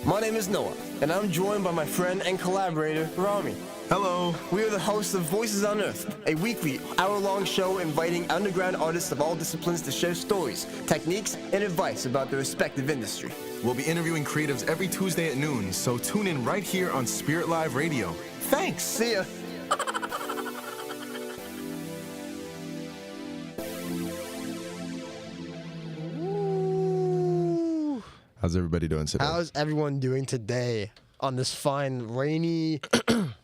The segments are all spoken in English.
My name is Noah, and I'm joined by my friend and collaborator, Rami. Hello. We are the hosts of Voices Unearthed, a weekly, hour-long show inviting underground artists of all disciplines to share stories, techniques, and advice about their respective industry. We'll be interviewing creatives every Tuesday at noon, so tune in right here on Spirit Live Radio. Thanks. See ya. How's everybody doing today? How's everyone doing today on this fine, rainy,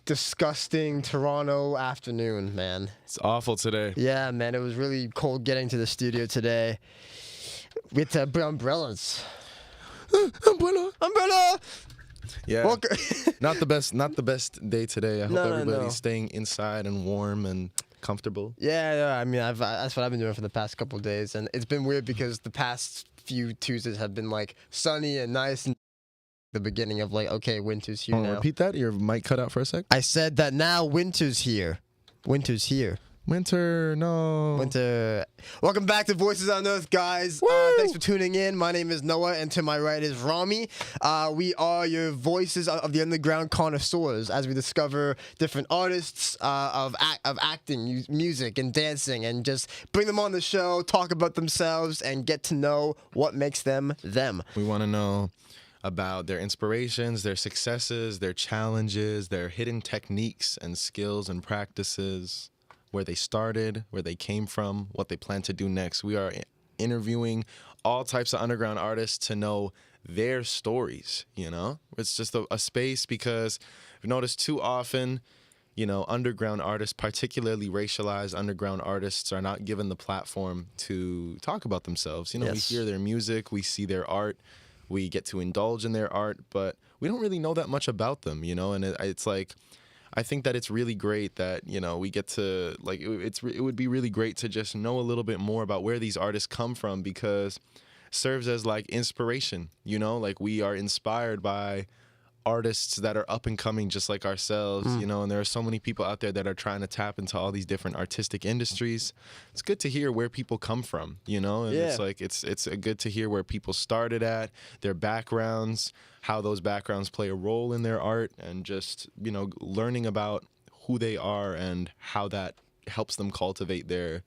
disgusting Toronto afternoon, man? It's awful today. Yeah, man, it was really cold getting to the studio today. We had to bring umbrellas. Umbrella! Yeah. Welcome. Not the best day today. I hope No, everybody's staying inside and warm and comfortable. Yeah, I mean, that's what I've been doing for the past couple of days, and it's been weird because the past few Tuesdays have been like sunny and nice, and the beginning of like, okay, winter's here now. Repeat that? Your mic cut out for a sec. I said that now winter's here. Winter's here. Winter, no. Winter. Welcome back to Voices Unearthed, guys. Thanks for tuning in. My name is Noah, and to my right is Rami. We are your voices of the underground connoisseurs as we discover different artists of acting, music, and dancing, and just bring them on the show, talk about themselves, and get to know what makes them them. We want to know about their inspirations, their successes, their challenges, their hidden techniques and skills and practices, where they started, where they came from, what they plan to do next. We are interviewing all types of underground artists to know their stories, you know? It's just a space because I've noticed too often, you know, underground artists, particularly racialized underground artists, are not given the platform to talk about themselves. You know, Yes. We hear their music, we see their art, we get to indulge in their art, but we don't really know that much about them, you know? And it's like, I think that it's really great that, you know, we get to, like, it would be really great to just know a little bit more about where these artists come from, because it serves as like inspiration, you know, like we are inspired by artists that are up and coming just like ourselves, you know, and there are so many people out there that are trying to tap into all these different artistic industries. It's good to hear where people come from, you know, and it's like, it's good to hear where people started at, their backgrounds, how those backgrounds play a role in their art, and just, you know, learning about who they are and how that helps them cultivate their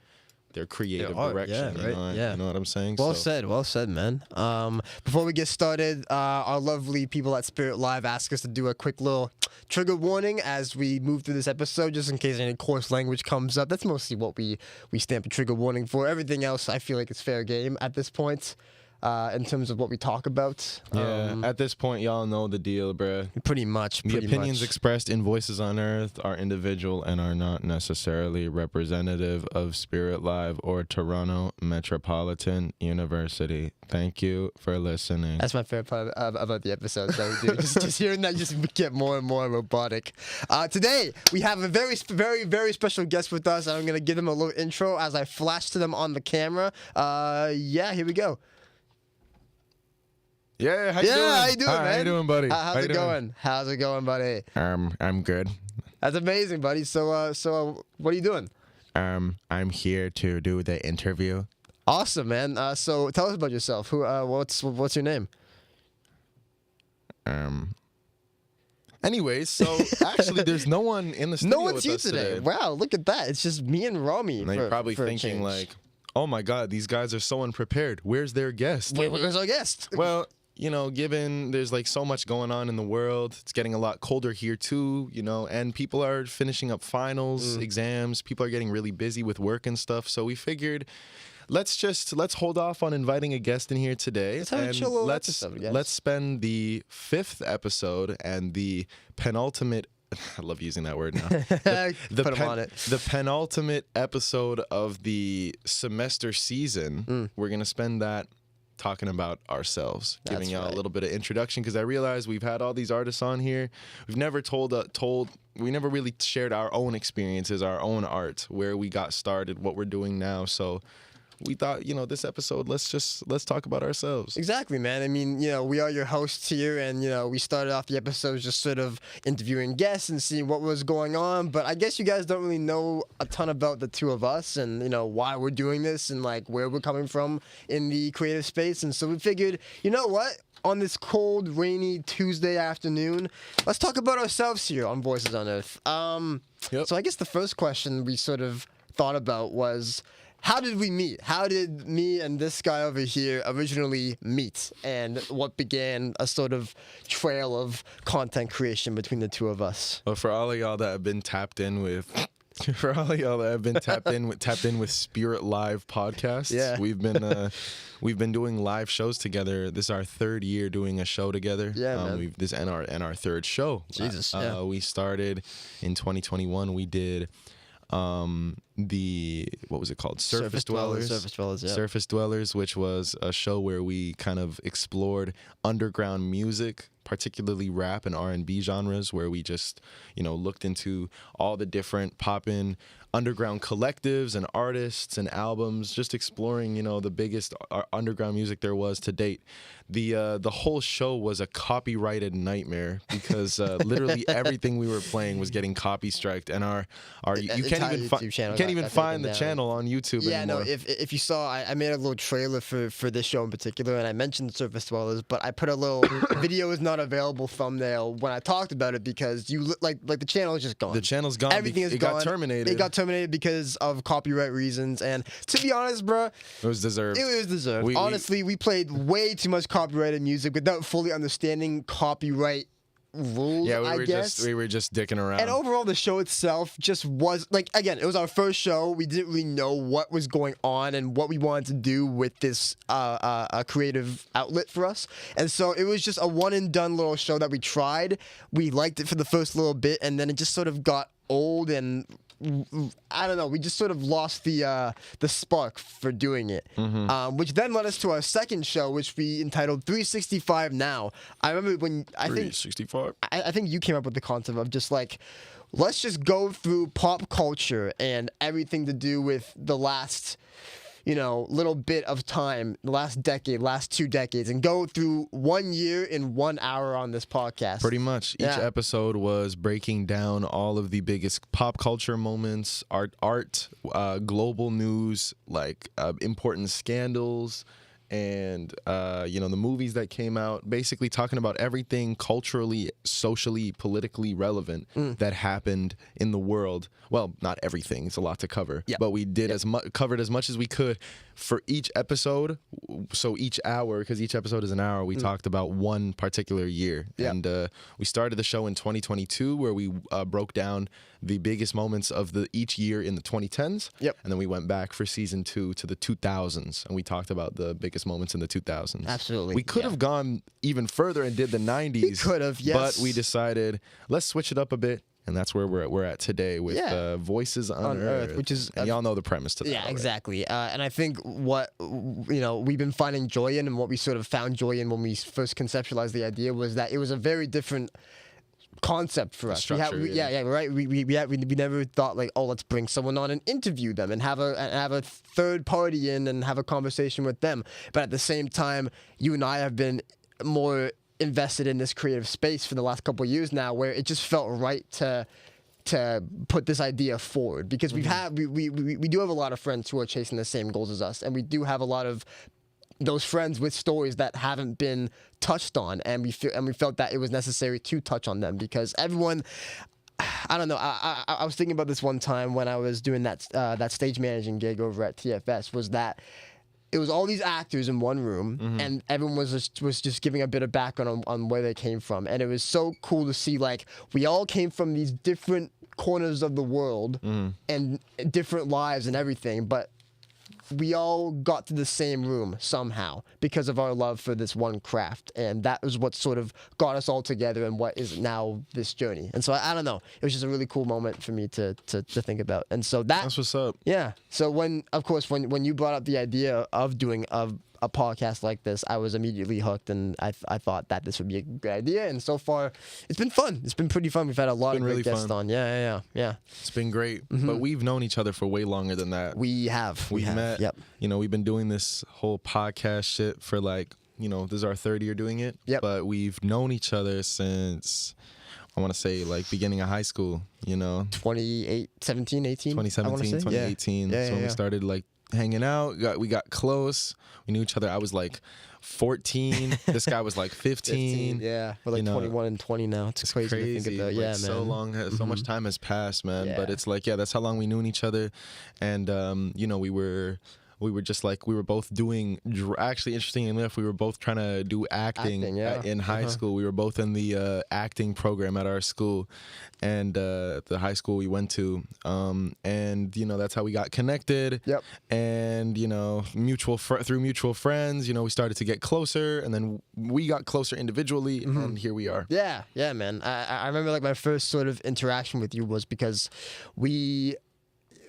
creative direction. Yeah, right. You know what I'm saying? Well said, man. Before we get started, our lovely people at Spirit Live asked us to do a quick little trigger warning as we move through this episode, just in case any coarse language comes up. That's mostly what we stamp a trigger warning for. Everything else, I feel like it's fair game at this point. In terms of what we talk about. Yeah, at this point, y'all know the deal, bruh. Pretty much. The opinions expressed in Voices Unearthed are individual and are not necessarily representative of Spirit Live or Toronto Metropolitan University. Thank you for listening. That's my favorite part about the episodes that we do. just hearing that just get more and more robotic. Today, we have a very, very, very special guest with us. I'm going to give them a little intro as I flash to them on the camera. Yeah, here we go. Yeah, how you doing? How you doing, man? How you doing, buddy? How's it going? How's it going, buddy? I'm good. That's amazing, buddy. So what are you doing? I'm here to do the interview. Awesome, man. So tell us about yourself. What's your name? Anyways, so actually, there's no one in the studio. No one's with here us today. Wow, look at that. It's just me and Rami. And you're probably thinking like, oh my God, these guys are so unprepared. Where's their guest? Where's our guest? Well, you know, given there's like so much going on in the world, it's getting a lot colder here too, you know, and people are finishing up finals, exams, people are getting really busy with work and stuff. So we figured let's hold off on inviting a guest in here today. Let's have a chill little episode, guys. Let's spend the 5th episode and the penultimate I love using that word now. Put them on it. The penultimate episode of the semester season, we're going to spend that talking about ourselves, giving y'all a little bit of introduction, because I realize we've had all these artists on here. We've never we never really shared our own experiences, our own art, where we got started, what we're doing now. So we thought, you know, this episode, let's talk about ourselves. Exactly, man. I mean, you know, we are your hosts here, and, you know, we started off the episodes just sort of interviewing guests and seeing what was going on. But I guess you guys don't really know a ton about the two of us and, you know, why we're doing this and, like, where we're coming from in the creative space. And so we figured, you know what? on this cold, rainy Tuesday afternoon, let's talk about ourselves here on Voices on Earth. Yep. So I guess the first question we sort of thought about was, how did we meet? How did me and this guy over here originally meet? And what began a sort of trail of content creation between the two of us? Well, for all of y'all that have been tapped in with tapped in with Spirit Live podcasts. Yeah. We've been doing live shows together. This is our third year doing a show together. Yeah, man. This and our third show. Jesus. Yeah. We started in 2021. We did what was it called? Surface Dwellers. Surface Dwellers, yeah. Surface Dwellers, which was a show where we kind of explored underground music, particularly rap and R&B genres, where we just, looked into all the different poppin' underground collectives and artists and albums, just exploring, the biggest underground music there was to date. The whole show was a copyrighted nightmare because literally everything we were playing was getting copy striked, and you can't even find the channel on YouTube yeah, anymore. no, if you saw, I made a little trailer for this show in particular, and I mentioned Surface Dwellers, but I put a little video is not available thumbnail when I talked about it because the channel is just gone. The channel's gone. Everything is gone. Got terminated. It got terminated because of copyright reasons, and to be honest, bro, it was deserved. It was deserved. Honestly, we played way too much copyrighted music without fully understanding copyright rules. Yeah, we were just dicking around. And overall, the show itself just was again, it was our first show. We didn't really know what was going on and what we wanted to do with this a creative outlet for us. And so it was just a one and done little show that we tried. We liked it for the first little bit, and then it just sort of got old, and I don't know. We just sort of lost the spark for doing it, which then led us to our second show, which we entitled 365 Now. I remember when I think 365. I think you came up with the concept of just let's just go through pop culture and everything to do with the last, little bit of time, the last decade, last 2 decades, and go through 1 year in 1 hour on this podcast. Pretty much. Each episode was breaking down all of the biggest pop culture moments, art, global news, important scandals, and the movies that came out, basically talking about everything culturally, socially, politically relevant that happened in the world. Well, not everything, it's a lot to cover, but we did covered as much as we could for each episode. So each hour, because each episode is an hour, we talked about one particular year. And we started the show in 2022, where we broke down the biggest moments of each year in the 2010s. And then we went back for season 2 to the 2000s, and we talked about the biggest moments in the 2000s. Absolutely. We could have gone even further and did the 90s. We could have, yes. But we decided, let's switch it up a bit. And that's where we're at today with Voices on Earth, which is, and y'all know the premise to that. Yeah, already. exactly. And I think what we've been finding joy in, and what we sort of found joy in when we first conceptualized the idea, was that it was a very different concept for us. Structure, Right. We never thought let's bring someone on and interview them and have a third party in and have a conversation with them. But at the same time, you and I have been more invested in this creative space for the last couple of years now, where it just felt right to put this idea forward, because we do have a lot of friends who are chasing the same goals as us, and we do have a lot of those friends with stories that haven't been touched on, and we felt that it was necessary to touch on them, because everyone, I don't know. I was thinking about this one time when I was doing that stage managing gig over at TFS, was that it was all these actors in one room, and everyone was just giving a bit of background on where they came from, and it was so cool to see we all came from these different corners of the world and different lives and everything, but we all got to the same room somehow because of our love for this one craft, and that was what sort of got us all together and what is now this journey. And so I don't know, it was just a really cool moment for me to think about. And so that's what's up. Yeah. So when you brought up the idea of doing a podcast like this, I was immediately hooked, and I thought that this would be a good idea. And so far, it's been fun. It's been pretty fun. We've had a lot of great guests on. Yeah. It's been great. But we've known each other for way longer than that. We have. We've met. Yep. We've been doing this whole podcast shit for this is our third year doing it. Yep. But we've known each other since, I want to say, beginning of high school, 2017, 18? 2017, 2018. Yeah. So when we started, hanging out. We got close. We knew each other. I was like 14. This guy was like 15. Yeah, we're like 21 and 20 now. It's crazy to think about. Yeah, man. So long, so much time has passed, man. But it's like, yeah, that's how long we knew each other, and we were just like, we were both doing, actually, interesting enough, we were both trying to do acting in high school. We were both in the acting program at our school, and the high school we went to, and that's how we got connected. Yep. And through mutual friends, we started to get closer, and then we got closer individually, and here we are. Yeah, man. I remember like my first sort of interaction with you was because we,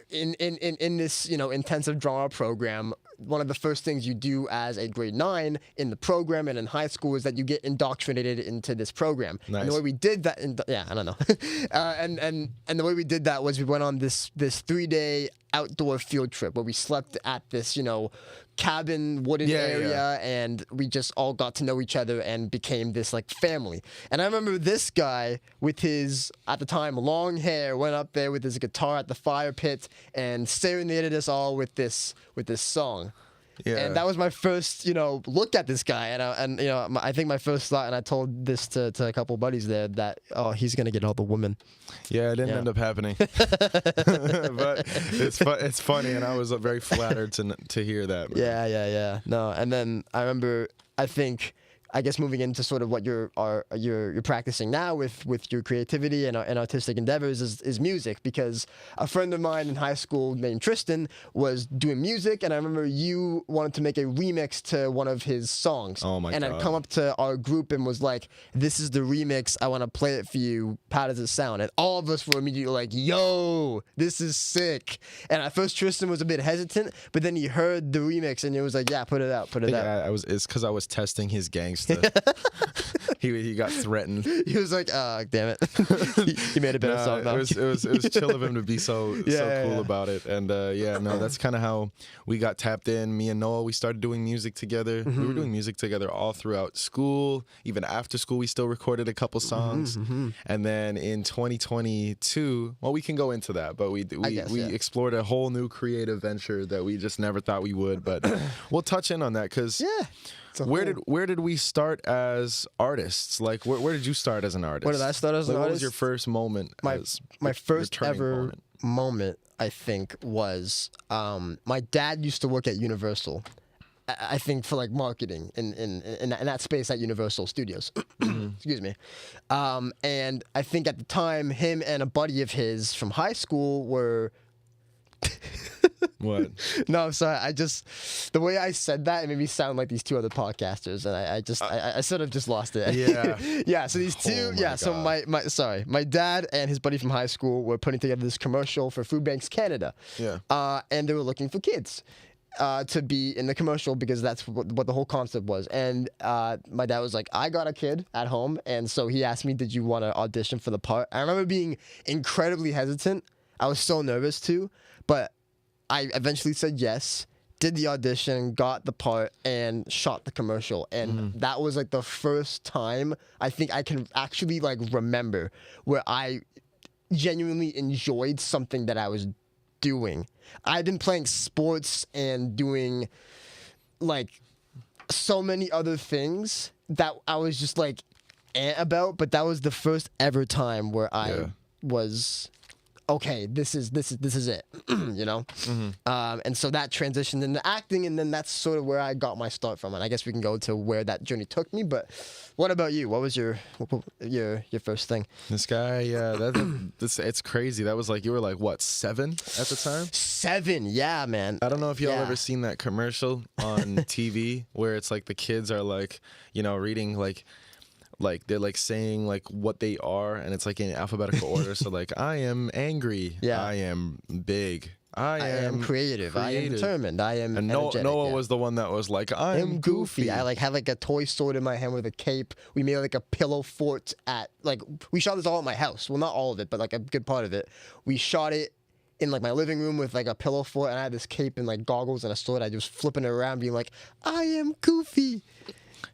in this intensive drama program, one of the first things you do as a grade 9 in the program and in high school is that you get indoctrinated into this program. Nice. And the way we did that, I don't know, and the way we did that was we went on this 3-day outdoor field trip where we slept at this cabin wooden area, and we just all got to know each other and became this like family. And I remember this guy with his, at the time, long hair, went up there with his guitar at the fire pit and serenaded us all with this song. Yeah. And that was my first, look at this guy, and I think my first thought, and I told this to a couple buddies there, that he's gonna get all the women. Yeah, it didn't end up happening, but it's funny, and I was very flattered to hear that. Man. Yeah. No, and then I remember, I guess moving into sort of what you're practicing now with your creativity and artistic endeavors is music, because a friend of mine in high school named Tristan was doing music, and I remember you wanted to make a remix to one of his songs. Oh my God. And I'd come up to our group and was like, "This is the remix. I want to play it for you. How does it sound?" And all of us were immediately like, "Yo, this is sick." And at first Tristan was a bit hesitant, but then he heard the remix and he was like, "Yeah, put it out." It's because I was testing his gangster. He got threatened. He was like, damn it. He made a better song though. It was chill of him to be so cool about it. And that's kind of how we got tapped in. Me and Noah, we started doing music together. We were doing music together all throughout school. Even after school, we still recorded a couple songs. And then in 2022, well, we can go into that, but we explored a whole new creative venture that we just never thought we would. But we'll touch in on that because where did we start as artists? Like, where did you start as an artist? Where did I start as an artist? What was your first moment? My first ever moment, I think, was my dad used to work at Universal. I think for like marketing in that space at Universal Studios. Excuse me. And I think at the time, him and a buddy of his from high school were. What? No, I'm sorry. The way I said that, it made me sound like these two other podcasters, and I sort of just lost it. Yeah. Yeah. So these two. So my dad and his buddy from high school were putting together this commercial for Food Banks Canada. Yeah. And they were looking for kids to be in the commercial because that's what the whole concept was. And my dad was like, "I got a kid at home," and so he asked me, "Did you want to audition for the part?" I remember being incredibly hesitant. I was so nervous too, but I eventually said yes, did the audition, got the part, and shot the commercial. And that was like the first time I think I can actually like remember where I genuinely enjoyed something that I was doing. I'd been playing sports and doing like so many other things that I was just like about, but that was the first ever time where I was okay, this is it, and so that transitioned into acting, and then that's sort of where I got my start from. And I guess we can go to where that journey took me. But what about you? What was your first thing? This guy, it's crazy. That was like, you were like what, 7 at the time? 7, yeah, man. I don't know if y'all ever seen that commercial on TV where it's like the kids are like, reading like they're like saying like what they are, and it's like in alphabetical order. So like, I am angry. Yeah. I am big. I am creative. I am determined. I am energetic. Noah was the one that was like, I am goofy. I like had like a toy sword in my hand with a cape. We made like a pillow fort we shot this all at my house. Well, not all of it, but like a good part of it. We shot it in like my living room with like a pillow fort, and I had this cape and like goggles and a sword. I just flipping it around being like, I am goofy.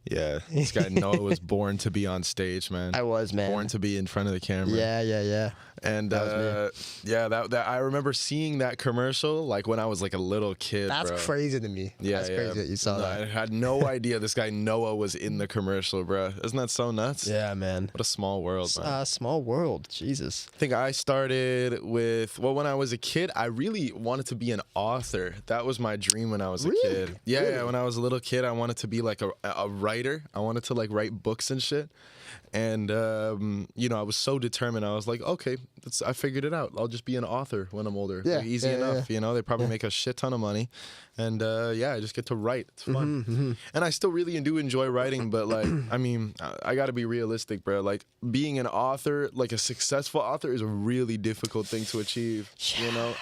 Yeah, this guy Noah was born to be on stage, man. I was, man. Born to be in front of the camera. Yeah. And That yeah, that I remember seeing that commercial like when I was like a little kid. That's bro. crazy to me. Yeah, That's crazy that you saw No, that. I had no idea this guy Noah was in the commercial, bro. Isn't that so nuts? Yeah, man. What a small world, man. Small world. Jesus. I think I started with, well, when I was a kid, I really wanted to be an author. That was my dream when I was a kid. Yeah, Really? yeah. When I was a little kid, I wanted to be like a writer. I wanted to like write books and shit. And, you know, I was so determined. I was like, okay, I figured it out. I'll just be an author when I'm older. Yeah, Like, easy enough, you know. They probably make a shit ton of money. And, yeah, I just get to write. It's fun. And I still really do enjoy writing. But, like, I mean, I got to be realistic, bro. Like, being an author, like a successful author is a really difficult thing to achieve, you know,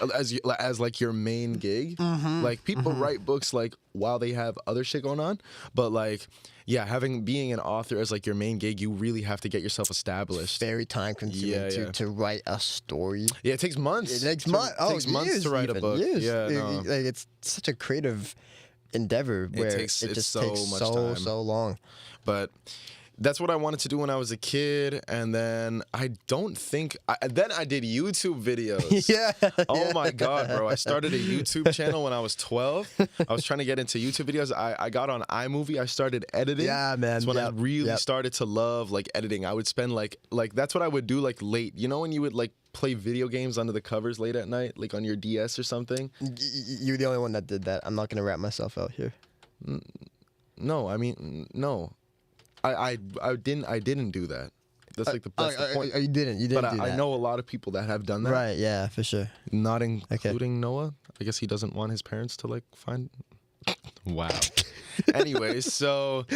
as like your main gig. Like, people write books, like, while they have other shit going on. But, like, yeah, being an author as like your main gig, you really have to get yourself established. Very time consuming to write a story. Yeah, it takes months. It takes months. It takes months to write a book. Years. Yeah, no. Like it's such a creative endeavor where it just takes so long. But that's what I wanted to do when I was a kid, and then I don't think. Then I did YouTube videos. Yeah. Oh my god, bro! I started a YouTube channel when I was 12. I was trying to get into YouTube videos. I got on iMovie. I started editing. Yeah, man. That's when I really started to love like editing. I would spend like that's what I would do like late. You know when you would like play video games under the covers late at night, like on your DS or something. You're the only one that did that. I'm not gonna wrap myself out here. No, I mean no. I didn't do that. That's like that's the point. You didn't do that. But I know a lot of people that have done that. Right, yeah, for sure. Not including Noah. I guess he doesn't want his parents to like find. Wow. Anyways, so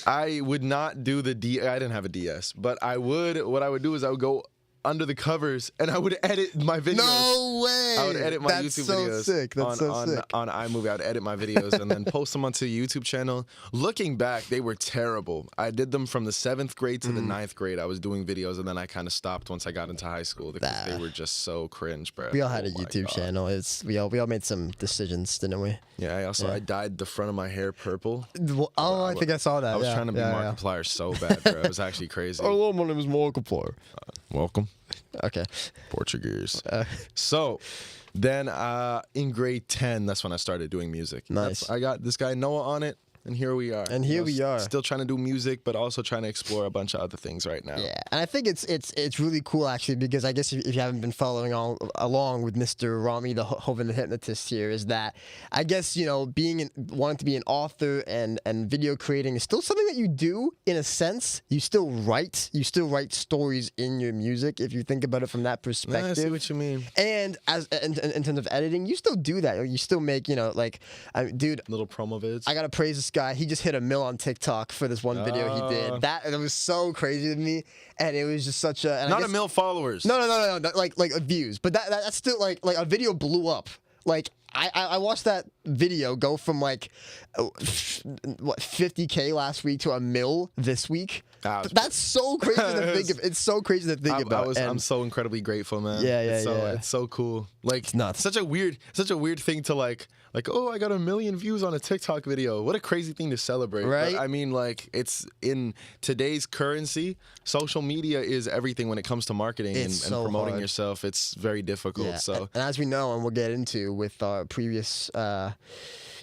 I would not do I didn't have a DS, but what I would do is I would go under the covers and I would edit my videos. No way! I would edit my That's YouTube so videos sick. That's so sick. on iMovie. I would edit my videos and then post them onto the YouTube channel. Looking back, they were terrible. I did them from the 7th grade to the 9th grade. I was doing videos and then I kind of stopped once I got into high school because they were just so cringe, bro. We all had a YouTube channel. We all made some decisions, didn't we? Yeah. I dyed the front of my hair purple. Oh, I think I saw that. I was trying to be Markiplier so bad, bro. It was actually crazy. Hello, my name is Markiplier. Welcome. Okay. Portuguese. So then in grade 10, that's when I started doing music. Nice. I got this guy Noah on it. And here we are. And here we are. Still trying to do music, but also trying to explore a bunch of other things right now. Yeah, and I think it's really cool actually because I guess if you haven't been following along with Mr. Rami, the Hovind the Hypnotist here, is that I guess wanting to be an author and video creating is still something that you do in a sense. You still write stories in your music if you think about it from that perspective. I see what you mean. And in terms of editing, you still do that. You still make dude, little promo vids. I gotta praise this guy. He just hit 1 million on TikTok for this one video he did. That was so crazy to me, and it was just such a not 1 million followers. No, like views. But that's still like a video blew up. Like I watched that video go from like 50K last week to 1 million this week. That's so crazy to think of. It's so crazy to think about. I'm so incredibly grateful, man. Yeah. It's so cool. Like it's nuts. Such a weird thing to like, oh, I got 1 million views on a TikTok video. What a crazy thing to celebrate. Right? But, I mean, like, it's in today's currency, social media is everything when it comes to marketing and promoting yourself. It's very difficult. Yeah. So, and as we know, and we'll get into with our previous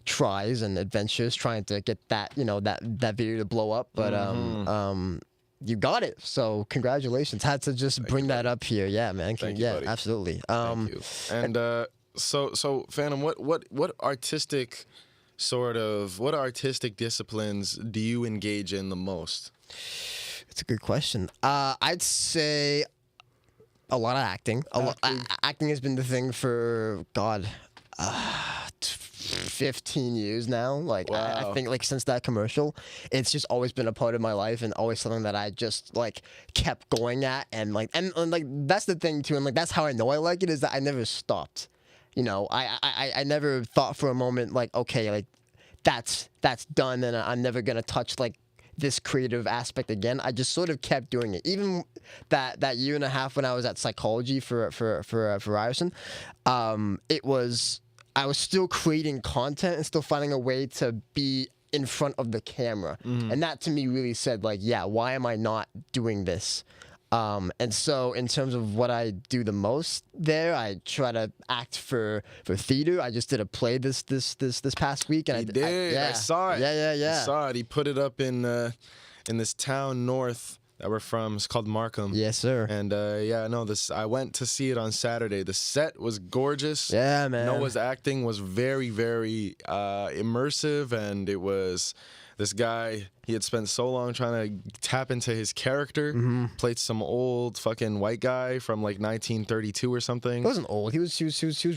tries and adventures trying to get that that video to blow up, but you got it. So congratulations. Had to just bring that up here. Yeah, man. Thank you, buddy. Absolutely. Thank you. And so Phantom, what artistic disciplines do you engage in the most? It's a good question. I'd say a lot of acting. Acting has been the thing for 15 years now. Like wow. I think like since that commercial, it's just always been a part of my life and always something that I just like kept going at and that's the thing too, and like that's how I know I like it, is that I never stopped. I never thought for a moment like, okay, like that's done and I'm never gonna touch like this creative aspect again. I just sort of kept doing it. Even that 1.5 years when I was at psychology for Ryerson, I was still creating content and still finding a way to be in front of the camera. And that to me really said like, yeah, why am I not doing this And so in terms of what I do the most there, I try to act for theater. I just did a play this past week, and I saw it. Yeah. I saw it. He put it up in this town north that we're from. It's called Markham. Yes, sir. And I went to see it on Saturday. The set was gorgeous. Yeah, man. Noah's acting was very, very immersive, and it was this guy. He had spent so long trying to tap into his character. Played some old fucking white guy from like 1932 or something. He wasn't old. He was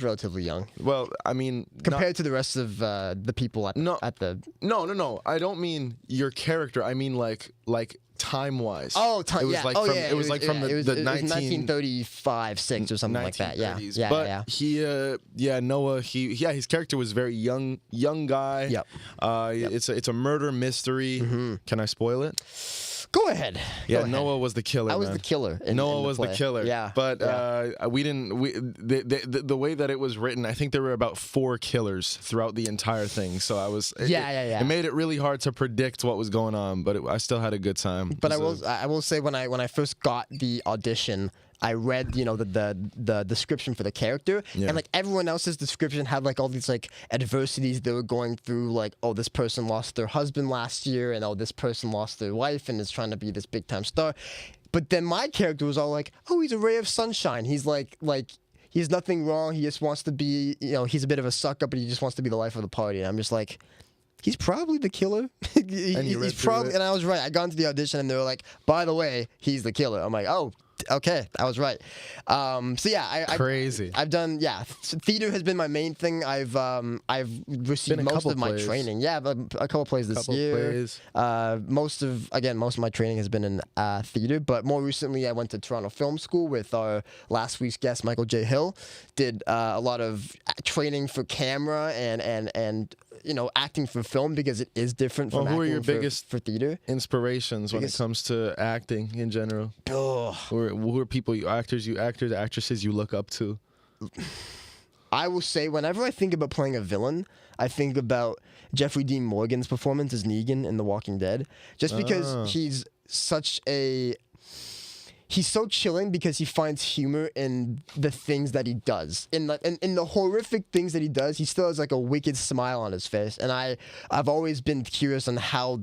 relatively young. Well, I mean, compared to the rest of the people at the. No. I don't mean your character. I mean like time-wise. Oh, time. It was like from the 1935, 6 or something like that. Yeah. But Noah. His character was very young guy. Yep. It's a murder mystery. Can I spoil it? Go ahead. Noah was the killer. I was the killer. Noah was the killer. Yeah. But we didn't. The way that it was written, I think there were about 4 killers throughout the entire thing. So I was. It made it really hard to predict what was going on, but I still had a good time. But I will say when I first got the audition, I read, the description for the character, and like everyone else's description had like all these like adversities they were going through, like, oh, this person lost their husband last year, and oh, this person lost their wife and is trying to be this big time star. But then my character was all like, oh, he's a ray of sunshine. He's like he's nothing wrong. He just wants to be, he's a bit of a suck up, but he just wants to be the life of the party. And I'm just like, he's probably the killer. He's probably, and I was right. I got into the audition and they were like, by the way, he's the killer. I'm like, oh, okay, I was right. Crazy. I've done, theater has been my main thing. I've received most of my training. Yeah, a couple plays this year. Most of my training has been in theater, but more recently I went to Toronto Film School with our last week's guest, Michael J. Hill. Did a lot of training for camera and acting for film, because it is different from who acting are your biggest for theater inspirations when it comes to acting in general? Who are people, actors, actresses you look up to? I will say, whenever I think about playing a villain, I think about Jeffrey Dean Morgan's performance as Negan in The Walking Dead, just because he's so chilling, because he finds humor in the things that he does. In the horrific things that he does, he still has like a wicked smile on his face. And I've always been curious on how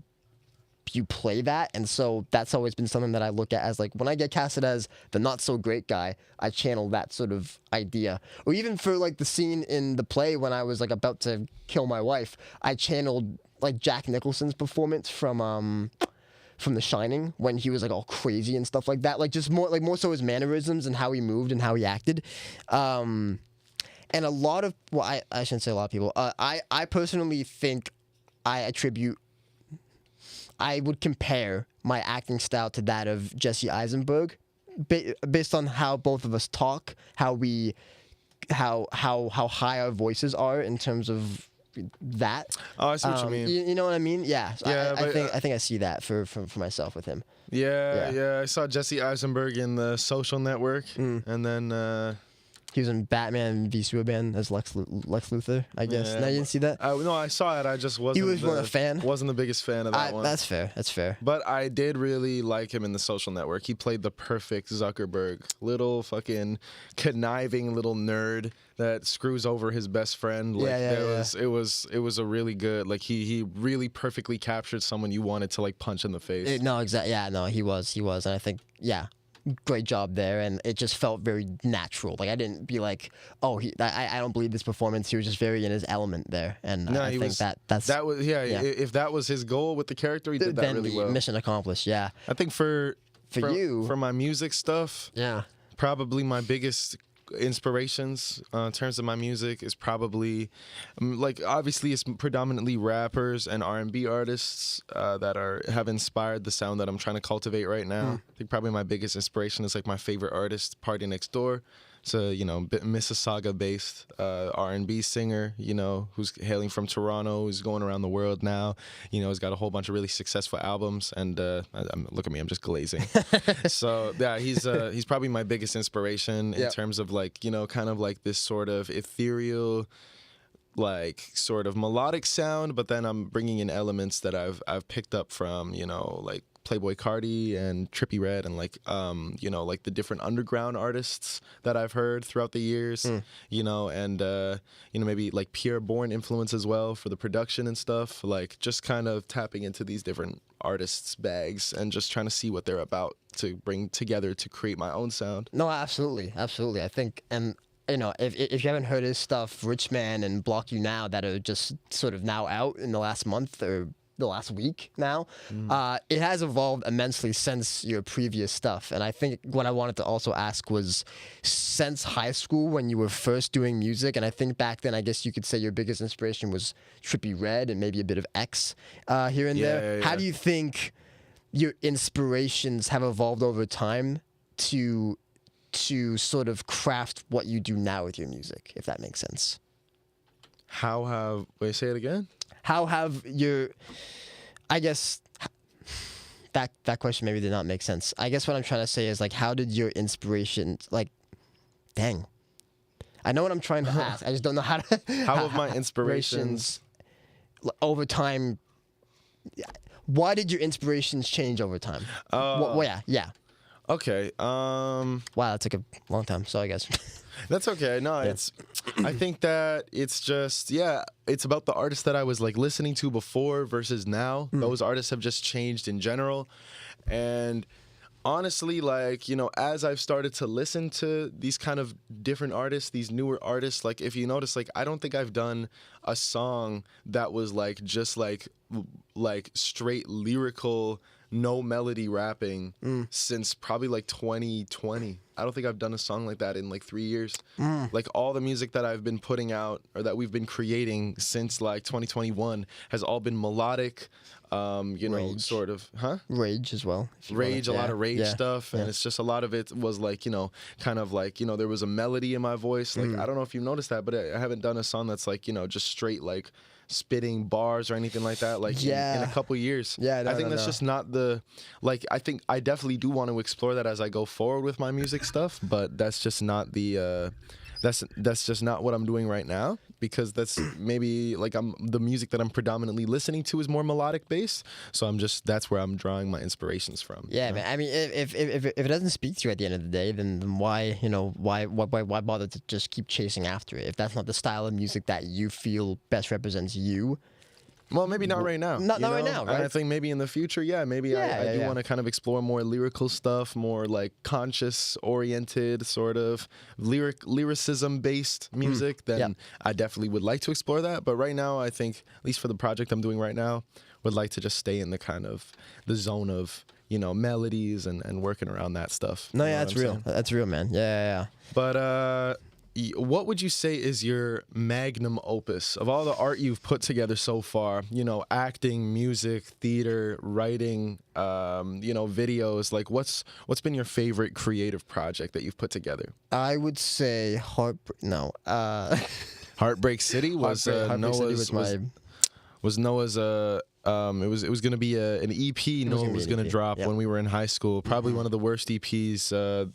you play that, and so that's always been something that I look at as, like, when I get casted as the not so great guy, I channel that sort of idea. Or even for like the scene in the play when I was like about to kill my wife, I channeled like Jack Nicholson's performance from The Shining, when he was like all crazy and stuff like that, like just more so his mannerisms and how he moved and how he acted. And a lot of, well, I shouldn't say a lot of people. I personally think I would compare my acting style to that of Jesse Eisenberg, based on how both of us talk, how high our voices are in terms of that. Oh, I see what you mean. You know what I mean? Yeah. Yeah, I think I see that for myself with him. Yeah. I saw Jesse Eisenberg in The Social Network, and then. He was in Batman v Superman as Lex Luthor, I guess. Yeah, no, you didn't see that? No, I saw it. I just wasn't. You weren't a fan? Wasn't the biggest fan of that one. That's fair. But I did really like him in The Social Network. He played the perfect Zuckerberg, little fucking conniving little nerd that screws over his best friend. Like, it was a really good. Like he really perfectly captured someone you wanted to like punch in the face. No, exactly. Yeah, no, he was, and I think great job there, and it just felt very natural. Like I didn't be like, oh, I don't believe this performance. He was just very in his element there, and I think that was If that was his goal with the character, he did that really well. Mission accomplished. Yeah. I think for my music stuff, probably my biggest inspirations in terms of my music is probably like, obviously it's predominantly rappers and R&B artists that have inspired the sound that I'm trying to cultivate right now. I think probably my biggest inspiration is like my favorite artist, Party Next Door. It's a Mississauga-based R&B singer, who's hailing from Toronto, who's going around the world now. He's got a whole bunch of really successful albums, and look at me, I'm just glazing. So yeah, he's probably my biggest inspiration in terms of like, kind of like this sort of ethereal, like sort of melodic sound, but then I'm bringing in elements that I've picked up from, like Playboi Carti and Trippie Redd and like you know, like the different underground artists that I've heard throughout the years, you know, and you know, maybe like Pierre Bourne influence as well for the production and stuff, like just kind of tapping into these different artists' bags and just trying to see what they're about to bring together to create my own sound. No, absolutely, absolutely. I think, and you know, if you haven't heard his stuff, Rich Man and Block You Now, that are just sort of now out in the last month or the last week now, it has evolved immensely since your previous stuff. And I think what I wanted to also ask was, since high school when you were first doing music, and I think back then I guess you could say your biggest inspiration was Trippie Redd and maybe a bit of X here and there. Yeah. How do you think your inspirations have evolved over time to sort of craft what you do now with your music, if that makes sense? Wait, say it again? How have your, I guess, that question maybe did not make sense. I guess what I'm trying to say is, like, how did your inspiration, like, dang. I know what I'm trying to ask. I just don't know how to. How have my inspirations over time, why did your inspirations change over time? Well, yeah. Okay. Wow, that took a long time. So I guess. That's okay. No, it's. I think that it's just it's about the artists that I was like listening to before versus now. Those artists have just changed in general, and honestly, like, you know, as I've started to listen to these kind of different artists, these newer artists, like if you notice, like I don't think I've done a song that was like just like straight lyrical, no melody rapping since probably like 2020. I don't think I've done a song like that in like 3 years. Like all the music that I've been putting out or that we've been creating since like 2021 has all been melodic, you know, sort of, Rage as well. Rage, a lot of rage stuff. And it's just a lot of it was like, you know, kind of like, you know, there was a melody in my voice. Like, I don't know if you've noticed that, but I haven't done a song that's like, you know, just straight like spitting bars or anything like that, like in a couple years. I think that's just not the, like, I think I definitely do want to explore that as I go forward with my music stuff, but that's just not the that's just not what I'm doing right now, because that's maybe like the music that I'm predominantly listening to is more melodic based, so that's where I'm drawing my inspirations from. Yeah, man. I mean, if it doesn't speak to you at the end of the day, then why bother to just keep chasing after it if that's not the style of music that you feel best represents you? Well, maybe not right now. Not right now, right? And I think maybe in the future, maybe I do want to kind of explore more lyrical stuff, more like conscious-oriented, sort of lyricism-based music. Then I definitely would like to explore that. But right now, I think, at least for the project I'm doing right now, would like to just stay in the kind of the zone of, you know, melodies and working around that stuff. No, yeah, that's real. That's real, man. Yeah. But what would you say is your magnum opus of all the art you've put together so far? You know, acting, music, theater, writing, you know, videos. Like, what's been your favorite creative project that you've put together? I would say Heartbreak City was Noah's. Was Noah's it was gonna be an EP Noah was gonna drop when we were in high school. Probably one of the worst EPs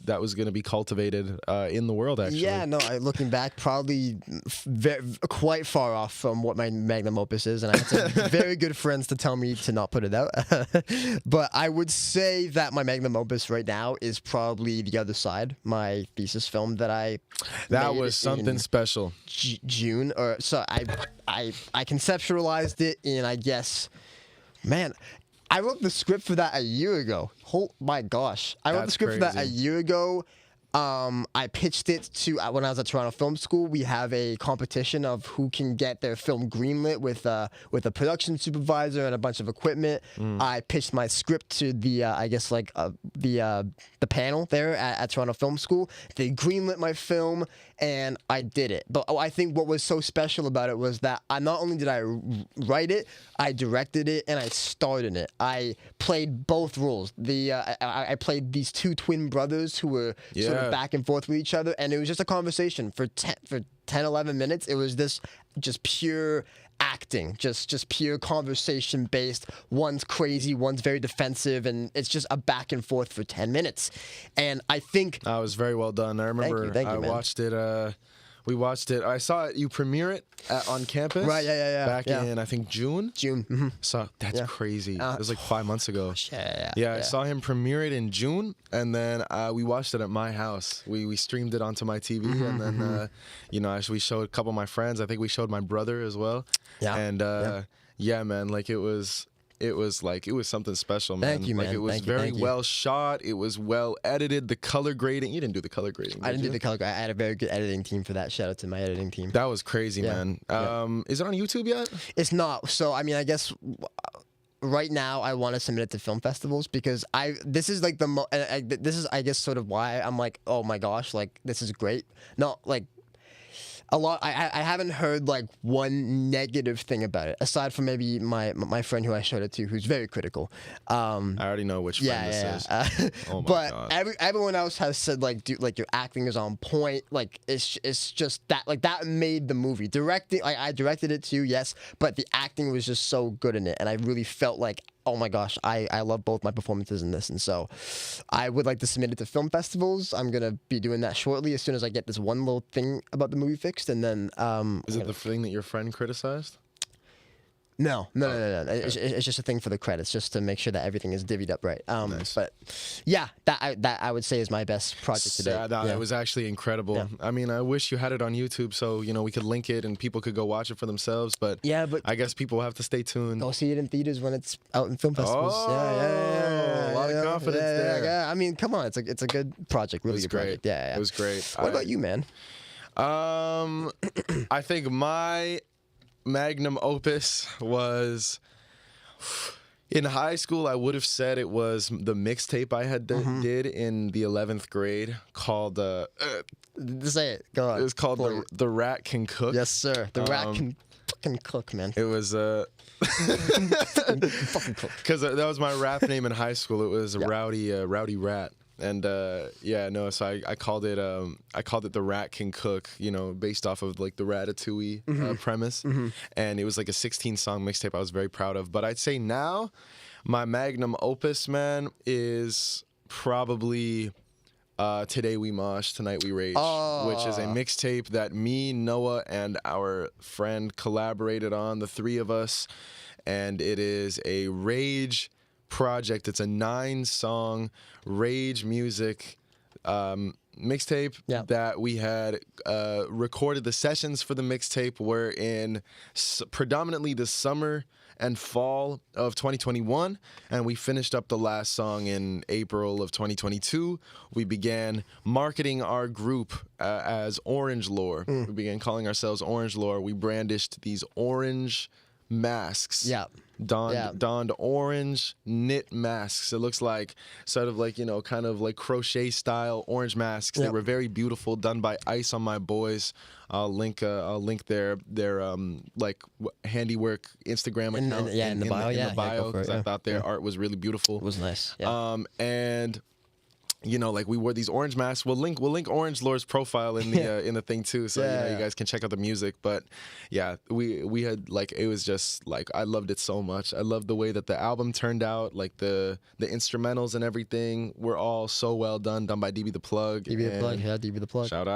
that was gonna be cultivated in the world, actually. Yeah, no, looking back, probably quite far off from what my magnum opus is, and I had some very good friends to tell me to not put it out. But I would say that my magnum opus right now is probably The Other Side, my thesis film that was something special. June, or so I conceptualized it in, I guess, man, I wrote the script for that a year ago. Oh my gosh. I wrote the script for that a year ago. I pitched it to, when I was at Toronto Film School, we have a competition of who can get their film greenlit with a production supervisor and a bunch of equipment. I pitched my script to the, the panel there at Toronto Film School. They greenlit my film, and I did it. But I think what was so special about it was that not only did I write it, I directed it, and I starred in it. I played both roles. I played these two twin brothers who were sort of back and forth with each other, and it was just a conversation for 10-11 minutes. It was this just pure acting, just pure conversation based. One's crazy, one's very defensive, and it's just a back and forth for 10 minutes. And I think that was very well done. I remember Thank you, I man. watched it We watched it. I saw you premiere it on campus. Right, yeah. Back in, I think, June. June. So that's crazy. It was like 5 months ago. Yeah. I saw him premiere it in June, and then we watched it at my house. We streamed it onto my TV, and then, we showed a couple of my friends. I think we showed my brother as well. Yeah. And, yeah, man, like it was something special, man. Thank you, man. Like it was very well shot. It was well edited. The color grading. You didn't do the color grading. I didn't do the color grading. I had a very good editing team for that. Shout out to my editing team. That was crazy, man. Is it on YouTube yet? It's not. So I mean, I guess right now I want to submit it to film festivals because this is like this is I guess sort of why I'm like, oh my gosh, like this is great. Not like. A lot. I haven't heard like one negative thing about it, aside from maybe my friend who I showed it to, who's very critical. I already know which friend this is. Oh my God. Everyone else has said like, dude, like your acting is on point. Like it's just that like that made the movie. Directing, like I directed it too, yes, but the acting was just so good in it, and I really felt like, oh my gosh, I love both my performances in this, and so I would like to submit it to film festivals. I'm gonna be doing that shortly as soon as I get this one little thing about the movie fixed, and then is it the thing that your friend criticized? No. Okay. It's just a thing for the credits, just to make sure that everything is divvied up right. Nice. But yeah, that I would say is my best project today. It was actually incredible. Yeah. I mean, I wish you had it on YouTube so we could link it and people could go watch it for themselves. But I guess people have to stay tuned. Go see it in theaters when it's out in film festivals. Yeah. A lot of confidence there. Yeah. I mean, come on, it's a good project. Really good project. Yeah. It was great. What about you, man? I think my magnum opus was in high school. I would have said it was the mixtape I had did in the 11th grade called say it. Go on. It was called the Rat Can Cook. Yes, sir. The Rat Can fucking cook, man. It was fucking cook. Because that was my rap name in high school. It was Rowdy Rat. And so I called it the Rat Can Cook, based off of like the Ratatouille premise, and it was like a 16-song mixtape I was very proud of. But I'd say now my magnum opus, man, is probably Today We Mosh, Tonight We Rage, which is a mixtape that me, Noah, and our friend collaborated on, the three of us, and it is a rage project. It's a 9-song rage music mixtape that we had recorded. The sessions for the mixtape were in predominantly the summer and fall of 2021, and we finished up the last song in April of 2022. We began marketing our group as Orange Lore. We began calling ourselves Orange Lore. We brandished these orange masks. Donned orange knit masks. It looks like sort of like, kind of like crochet style orange masks. They were very beautiful, done by Ice on My Boys. I'll link their like handiwork Instagram account in the bio, because I thought their art was really beautiful. It was nice. And like we wore these orange masks. We'll link Orange Lore's profile in the thing too, so you guys can check out the music. But yeah, we had like, it was just like, I loved it so much. I loved the way that the album turned out, like the instrumentals and everything were all so well done by DB the Plug. DB the Plug. Shout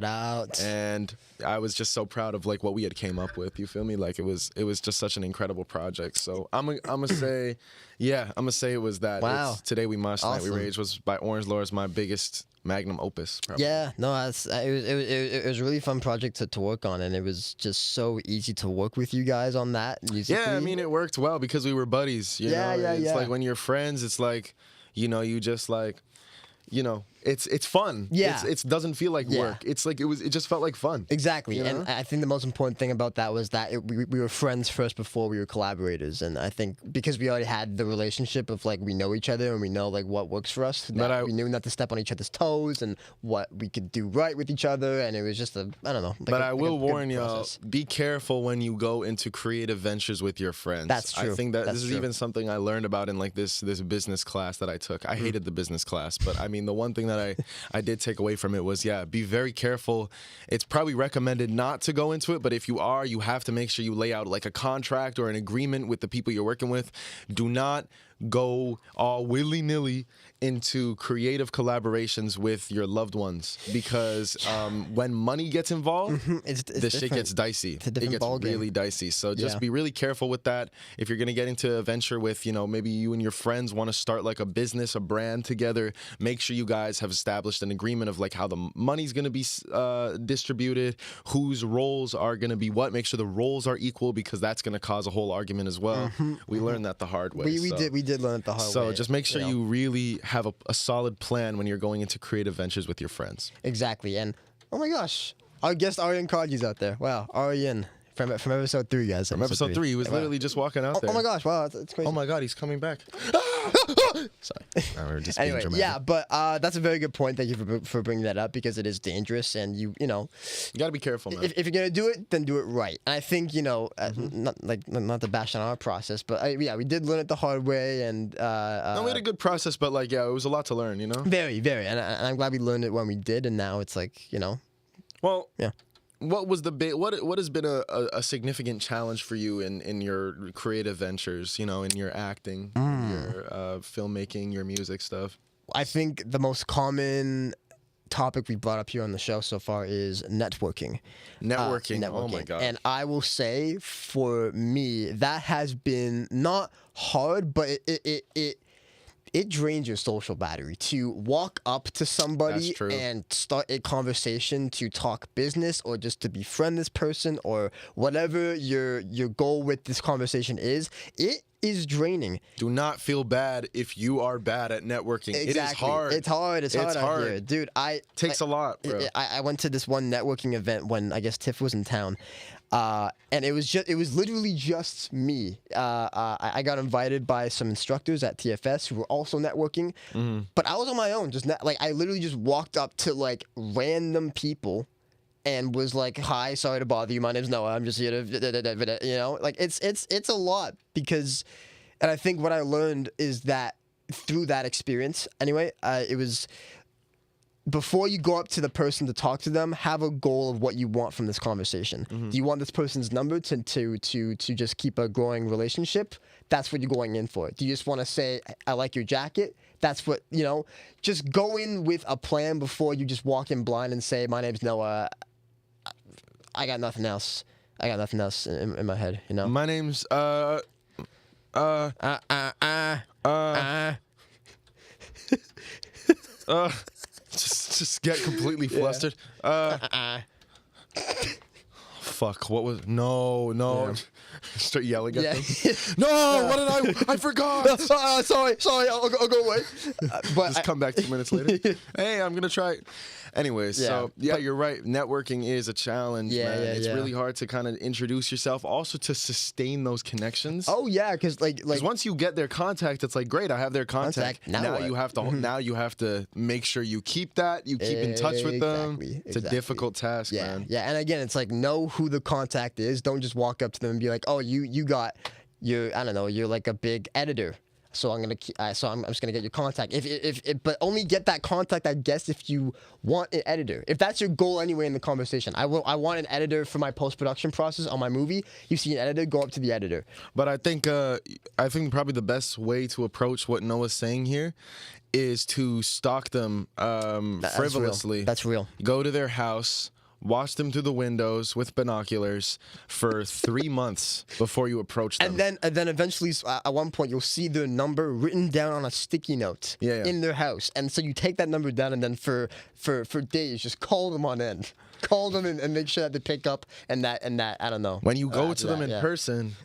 out. And I was just so proud of like what we had came up with. You feel me? Like it was just such an incredible project. So I'm gonna say, it was that. Wow. It's Today We Must, Tonight We Rage was by Orange Lore, is my biggest magnum opus. Probably. Yeah, no, it was a really fun project to work on, and it was just so easy to work with you guys on that musically. Yeah, I mean, it worked well because we were buddies. It's like when you're friends, it's like, you just like, it's fun. Yeah. It doesn't feel like work. It's like it just felt like fun. Exactly. And I think the most important thing about that was that we were friends first before we were collaborators. And I think because we already had the relationship of like, we know each other and we know like what works for us, we knew not to step on each other's toes and what we could do right with each other. And it was just I don't know. But I will warn y'all, be careful when you go into creative ventures with your friends. That's true. I think that this is even something I learned about in like this business class that I took. I hated the business class, but I mean, the one thing that I did take away from it was, be very careful. It's probably recommended not to go into it, but if you are, you have to make sure you lay out like a contract or an agreement with the people you're working with. Do not go all willy-nilly into creative collaborations with your loved ones, because when money gets involved, the shit gets dicey. It's a different it gets ballgame. really dicey. So just be really careful with that. If you're gonna get into a venture with, maybe you and your friends want to start like a business, a brand together, make sure you guys have established an agreement of like how the money's gonna be distributed, whose roles are gonna be what. Make sure the roles are equal, because that's gonna cause a whole argument as well. We learned that the hard way. We did learn it the hard way. So just make sure you really have a solid plan when you're going into creative ventures with your friends. Exactly. And oh my gosh, our guest Aryan Kaji's out there. Wow, Aryan from episode 3, guys. From episode 3, he was literally just walking out there. Oh my gosh, wow, it's crazy. Oh my God, he's coming back. Sorry, we're just being anyway, dramatic. yeah, but that's a very good point. Thank you for bringing that up, because it is dangerous, and you gotta be careful, man. if you're gonna do it, then do it right. And I think not to bash on our process, but we did learn it the hard way, and no, we had a good process, but like, it was a lot to learn, Very, very, and I'm glad we learned it when we did, and now it's like, Well, yeah. What was the what has been a significant challenge for you in your creative ventures? In your acting, your filmmaking, your music stuff. I think the most common topic we brought up here on the show so far is networking. Networking. Oh my God. And I will say, for me, that has been not hard, but it drains your social battery to walk up to somebody and start a conversation to talk business, or just to befriend this person, or whatever your goal with this conversation is. It is draining. Do not feel bad if you are bad at networking. Exactly. It is hard. It's hard. It's hard out here, dude. Takes a lot, bro. I went to this one networking event when I guess Tiff was in town. And it was literally just me. I got invited by some instructors at TFS who were also networking, but I was on my own. I literally just walked up to like random people and was like, "Hi, sorry to bother you. My name's Noah. I'm just here to," like it's a lot, because, and I think what I learned is that through that experience, anyway, it was. Before you go up to the person to talk to them, have a goal of what you want from this conversation. Do you want this person's number to just keep a growing relationship? That's what you're going in for. Do you just want to say, "I like your jacket"? That's what, just go in with a plan before you just walk in blind and say, "My name's Noah. I got nothing else. I got nothing else in my head." My name's just get completely flustered. Fuck, what was... No. Yeah. Start yelling at them. No, what did I forgot. Sorry, I'll go away. But just come back 2 minutes later. Hey, I'm going to try it. Anyways, you're right. Networking is a challenge, man. It's really hard to kind of introduce yourself, also to sustain those connections. Oh yeah, because like once you get their contact, it's like, great, I have their contact. Now you have to now you have to make sure you keep that. You keep in touch with them. It's a difficult task, man. Yeah, and again, it's like, know who the contact is. Don't just walk up to them and be like, "Oh, you got your, I don't know, you're like a big editor. So I'm just gonna get your contact. But only get that contact, I guess, if you want an editor. If that's your goal anyway in the conversation. I want an editor for my post-production process on my movie. You see an editor, go up to the editor. But I think probably the best way to approach what Noah's saying here is to stalk them frivolously. That's real. Go to their house. Watch them through the windows with binoculars for 3 months before you approach them. And then eventually, at one point, you'll see their number written down on a sticky note in their house. And so you take that number down, and then for days, just call them on end. Call them and make sure that they pick up, and that I don't know. When you go to them in person,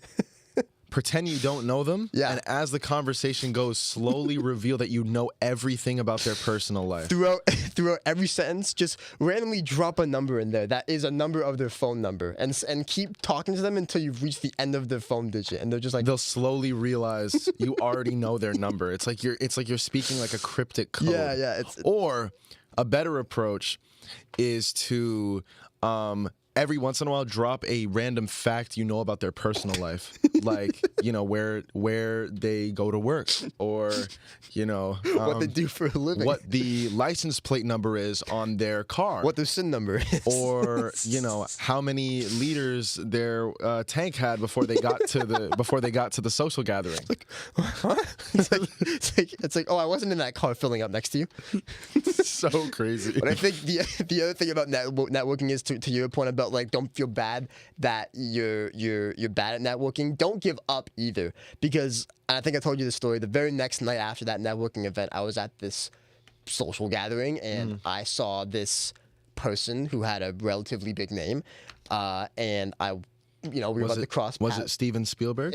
pretend you don't know them, and as the conversation goes, slowly reveal that you know everything about their personal life. Throughout every sentence, just randomly drop a number in there that is a number of their phone number, and keep talking to them until you've reached the end of their phone digit, and they're just like, they'll slowly realize you already know their number. It's like you're speaking like a cryptic code. Yeah. Or a better approach is to every once in a while drop a random fact you know about their personal life, like where they go to work, or what they do for a living, what the license plate number is on their car, what their SIN number is, or how many liters their tank had before they got to the social gathering. Like, huh? It's like, oh, I wasn't in that car filling up next to you. So crazy. But I think the other thing about networking is to your point about like, don't feel bad that you're bad at networking. Don't give up either, because I think I told you the story. The very next night after that networking event, I was at this social gathering and I saw this person who had a relatively big name, and we were about to cross paths. Was it Steven Spielberg?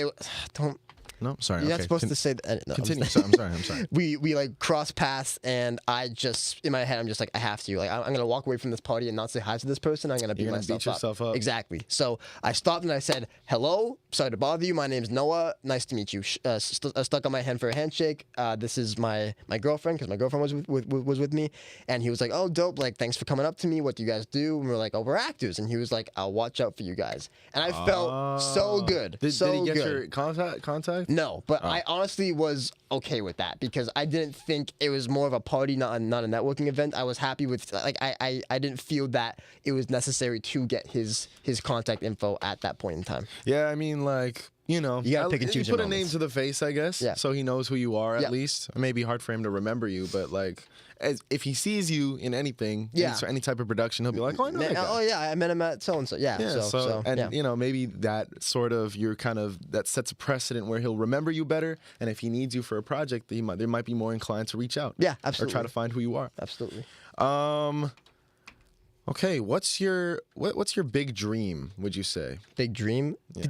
Don't. No, sorry. You're not supposed to say that. No, continue. I'm sorry. We like crossed paths, and I just in my head I'm just like, I have to. Like, I'm gonna walk away from this party and not say hi to this person. I'm gonna beat myself up. Exactly. So I stopped and I said, "Hello, sorry to bother you. My name's Noah. Nice to meet you." Stuck on my hand for a handshake. This is my girlfriend, because my girlfriend was with me, and he was like, "Oh, dope. Like, thanks for coming up to me. What do you guys do?" And we're like, "Oh, we're actors." And he was like, "I'll watch out for you guys." And I felt so good. Did he get your contact? No, but I honestly was okay with that, because I didn't think it was more of a party, not a networking event. I was happy with, like, I didn't feel that it was necessary to get his contact info at that point in time. Yeah, I mean, like, you gotta pick and choose you put your a name moments. to the face, I guess. Yeah. So he knows who you are at least. It may be hard for him to remember you, but like, if he sees you in anything, any type of production, he'll be like, "Oh, I know that guy." Oh yeah, I met him at so and so. Yeah. Maybe that sort of that sets a precedent where he'll remember you better, and if he needs you for a project, they might be more inclined to reach out. Yeah, absolutely. Or try to find who you are. Absolutely. Okay, what's your big dream? Would you say? Big dream? Yeah.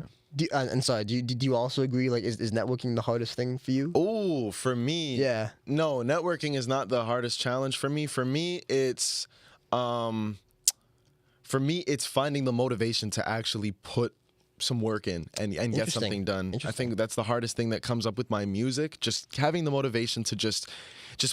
And sorry, do you also agree? Like, is networking the hardest thing for you? Oh, for me, yeah. No, networking is not the hardest challenge for me. For me, it's finding the motivation to actually put some work in and get something done. I think that's the hardest thing that comes up with my music. Just having the motivation to just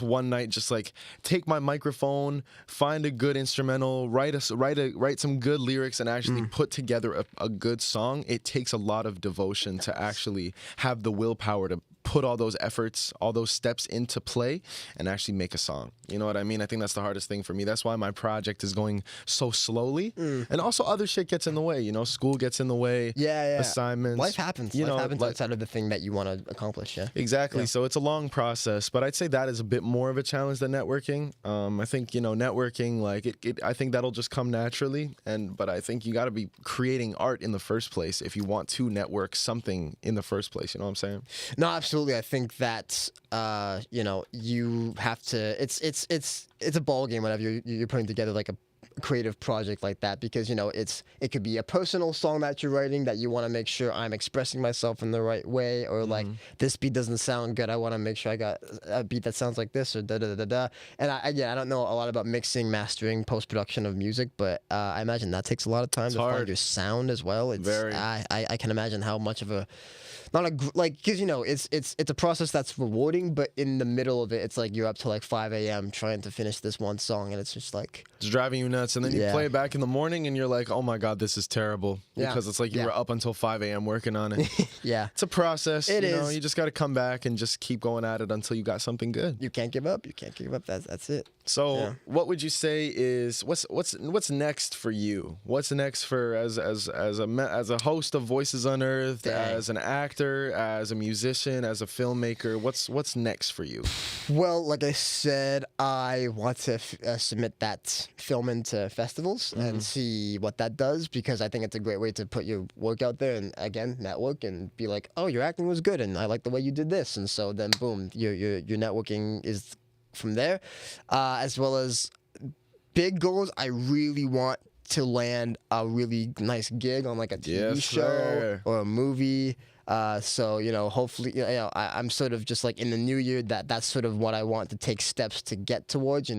one night, just like take my microphone, find a good instrumental, write some good lyrics, and actually put together a good song. It takes a lot of devotion to actually have the willpower to put all those efforts, all those steps into play and actually make a song. You know what I mean? I think that's the hardest thing for me. That's why my project is going so slowly. And also other shit gets in the way, school gets in the way. Yeah. Assignments. Life happens. Life happens outside of the thing that you want to accomplish, yeah. Exactly. Yeah. So it's a long process, but I'd say that is a bit more of a challenge than networking. I think, networking, like I think that'll just come naturally. But I think you got to be creating art in the first place if you want to network something in the first place. You know what I'm saying? No, absolutely. I think that you have to. It's a ball game whenever you're putting together like a creative project like that, because it could be a personal song that you're writing that you want to make sure I'm expressing myself in the right way, or like this beat doesn't sound good, I want to make sure I got a beat that sounds like this, or da da da da. And I don't know a lot about mixing, mastering, post-production of music, but I imagine that takes a lot of time to find your sound as well. It's very. I can imagine how much of a because it's a process that's rewarding, but in the middle of it, it's like you're up till like 5 a.m. trying to finish this one song, and it's just like it's driving you nuts. And then you play it back in the morning, and you're like, "Oh my god, this is terrible," because it's like you were up until 5 a.m. working on it. Yeah, it's a process. It is. You just got to come back and just keep going at it until you got something good. You can't give up. That's it. So, what would you say is what's next for you? What's next for as a host of Voices Unearthed, as an actor, as a musician, as a filmmaker? What's next for you? Well, like I said, I want to submit that film into festivals and see what that does, because I think it's a great way to put your work out there and again network and be like, oh, your acting was good and I like the way you did this, and so then boom, your networking is from there, as well as big goals. I really want to land a really nice gig on like a TV show or a movie. So hopefully, I'm sort of just like in the new year that's sort of what I want to take steps to get towards.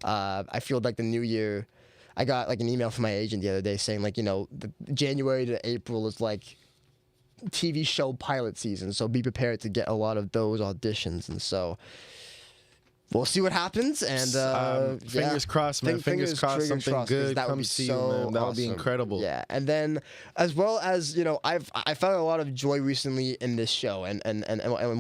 I feel like the new year. I got like an email from my agent the other day saying like the January to April is like TV show pilot season, so be prepared to get a lot of those auditions, and so. we'll see what happens. And fingers crossed, man. Fingers crossed something good comes to you, man. That would be incredible. Yeah, and then as well as I found a lot of joy recently in this show and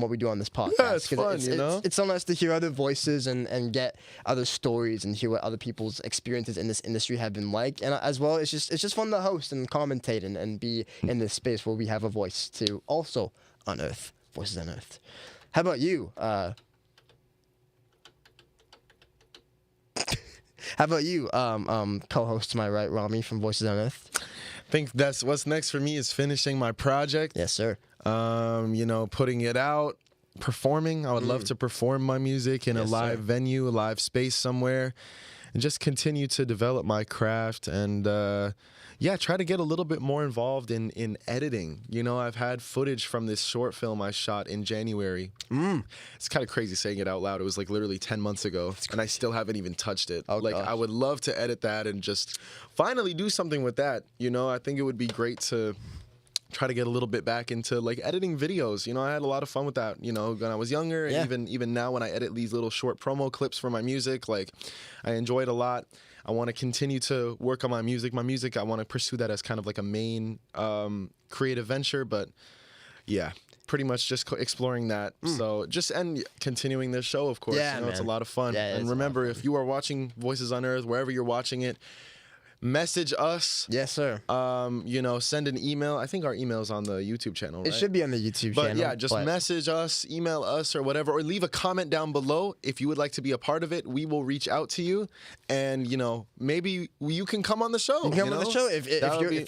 what we do on this podcast. Yeah, it's fun, It's so nice to hear other voices and get other stories and hear what other people's experiences in this industry have been like. And as well, it's just fun to host and commentate and be in this space where we have a voice to also unearth voices unearthed. How about you? How about you, co-host to my right, Rami from Voices Unearthed? I think that's what's next for me is finishing my project. Yes, sir. Putting it out, performing. I would love to perform my music in a live venue, a live space somewhere, and just continue to develop my craft and try to get a little bit more involved in editing. I've had footage from this short film I shot in January. It's kind of crazy saying it out loud. It was like literally 10 months ago, and I still haven't even touched it. Oh, gosh. I would love to edit that and just finally do something with that. I think it would be great to try to get a little bit back into like editing videos. I had a lot of fun with that, when I was younger, and even now when I edit these little short promo clips for my music, like I enjoy it a lot. I want to continue to work on my music. I want to pursue that as kind of like a main creative venture, but yeah, pretty much just exploring that. So and continuing this show, of course. Yeah, it's a lot of fun. Yeah, and remember, if you are watching Voices Unearthed, wherever you're watching it, message us. Yes, sir. Send an email. I think our email's on the YouTube channel, right? It should be on the YouTube but channel. Yeah, just message us, email us, or whatever, or leave a comment down below if you would like to be a part of it. We will reach out to you, and maybe you can come on the show. You can come on the show if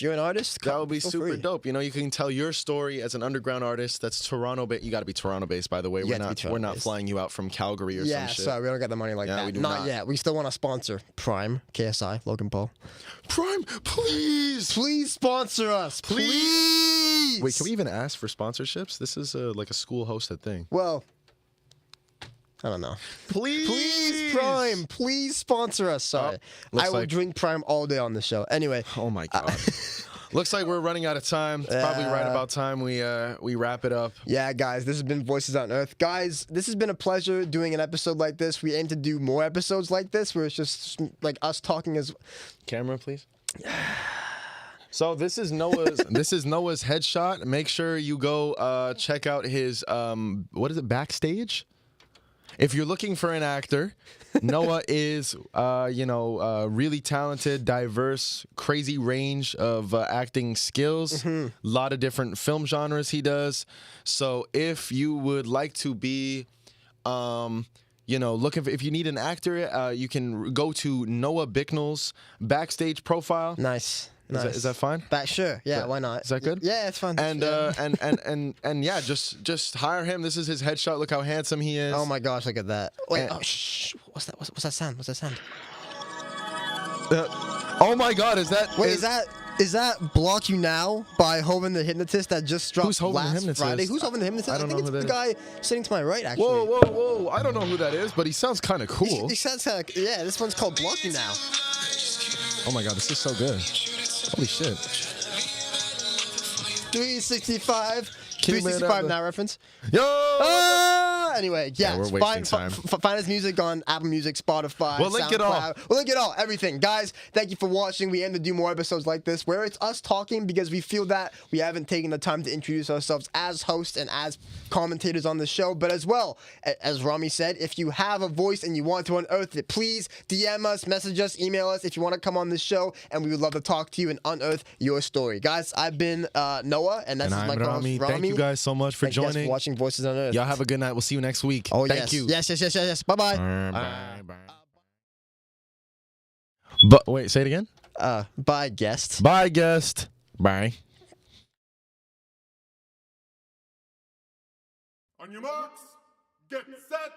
you're an artist. That would be super dope. You can tell your story as an underground artist that's Toronto based. You got to be Toronto based, by the way. We're not flying you out from Calgary or some shit. Yeah, sorry, we don't got the money like that. We do not yet. We still want to sponsor Prime, KSI, Logan Paul. Prime, please sponsor us, please. Wait, can we even ask for sponsorships? This is like a school hosted thing. Well, I don't know. Please, Prime, please sponsor us. Sorry, I will drink Prime all day on the show. Anyway. Oh my god. Looks like we're running out of time. It's probably right about time we wrap it up. Yeah, guys, this has been Voices Unearthed. Guys, this has been a pleasure doing an episode like this. We aim to do more episodes like this where it's just like us talking as... Camera, please. So this is Noah's headshot. Make sure you go check out his backstage? If you're looking for an actor, Noah is, really talented, diverse, crazy range of acting skills. A lot of different film genres he does. So if you would like to be, if you need an actor, you can go to Noah Bicknell's backstage profile. Nice. Is that fine? Sure. Yeah, why not? Is that good? Yeah, it's fun. And just hire him. This is his headshot. Look how handsome he is. Oh my gosh, look at that. Wait, shh. What's that? What's that sound? Oh my God, is that Block You Now by Hovind the Hypnotist that just dropped last Friday? Who's Hovind the Hypnotist? I don't know think it's the guy sitting to my right, actually. Whoa. I don't know who that is, but he sounds kind of cool. He sounds kind of... Yeah, this one's called Block You Now. Oh my God, this is so good. Holy shit. 365. 365 now reference. Yo! Anyway, yeah. We're wasting time. Find his music on Apple Music, Spotify, We'll link it all. We'll link it all. Everything. Guys, thank you for watching. We aim to do more episodes like this where it's us talking because we feel that we haven't taken the time to introduce ourselves as hosts and as commentators on the show. But as well, as Rami said, if you have a voice and you want to unearth it, please DM us, message us, email us if you want to come on the show, and we would love to talk to you and unearth your story. Guys, I've been Noah, and that's my co-host, Rami. Thank you guys so much for joining. Thank you guys for watching Voices Unearthed. Y'all have a good night. We'll see you next week. Oh, Thank you. Yes. Bye-bye. Bye. Wait, say it again? Bye, guest. Bye, guest. Bye. On your marks, get set.